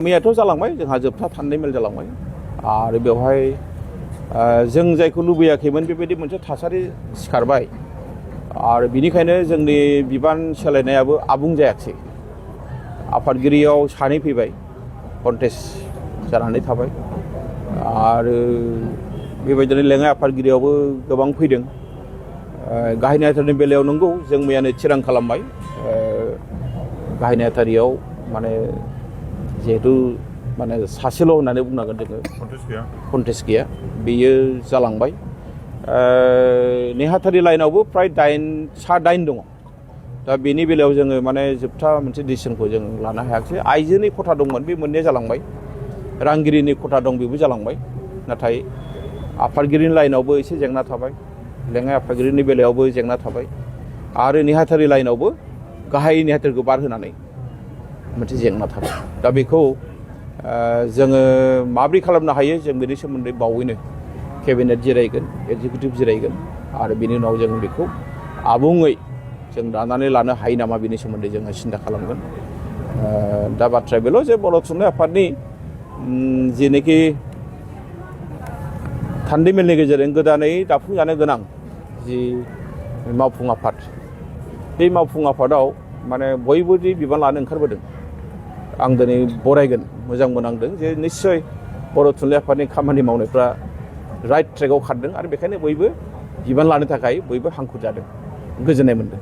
मैयाथ' जालांबाय जोंहा जोबथा थान्दै मेल जालांबाय आरो बेवहाय जों जायखौ लुबैयाखैमोन बेबायदि मोनसे थासारि सिखारबाय आरो बिनिखायनो जोंनि बिबान सोलायनायाबो आबुं जायाखै। आफादगिरियाव सानै फैबाय कन्टेस्ट जानानै थाबाय आरो बेबायदिनो लेङाइ आफादगिरियावबो गोबां फैदों। गाहाय नेहाथारिनि बेलायाव नंगौ जों मैयानो थिरां खालामबाय गाहाय नेहाथारियाव माने जिहेतु माने सासेल' होननानै बुंनांगोन जोङो कन्टेस्ट गैया बेयो जालांबाय। नेहाथारि लाइनावबो फ्राय 8 दङ। दा बेनि बेलायाव जोङो माने जोबथा मोनसे डिसिसनखौ जों लानो हायाखै। आइजोनि खथा दंमोन बे मोननैया जालांबाय, रांगिरिनि खथा दं बेबो जालांबाय। नाथाय आफादगिरिनि लाइनावबो एसे जेंना थाबाय, लेङाइ आफादगिरिनि बेलायावबो जेंना थाबाय आरो नेहाथारि लाइनावबो गाहाय नेहाथारिखौ बारहोनानै मोनसे जेंना थाबाय। दा बेखौ जोङो माब्रै खालामनो हायो जों बेनि सोमोन्दै बावैनो केबिनेट जिरायगोन, एक्जिकिउटिभ जिरायगोन आरो बिनि उनाव जों बेखौ आबुङै जों दानानै लानो हायो नामा बेनि सोमोन्दै जोङो सिन्था खालामगोन। दा बाथ्राया बेल' जे बर' थुनलाइ आफादनि जेनोखि थान्दै मेलनि गेजेरजों गोदानै दाफुंजानो गोनां जि मावफुं आफाद, बे मावफुं आफादाव माने बयबो जि बिबान लानो ओंखारबोदों आं दिनै बरायगोन, मोजां मोननांदों जे निस्सय बर' थुनलाइ आफादनि खामानि मावनायफ्रा राइट ट्रेकआव खारदों आरो बेखायनो बयबो बिबान लानो थाखाय बयबो हांखुर जादों। गोजोननाय मोनदों।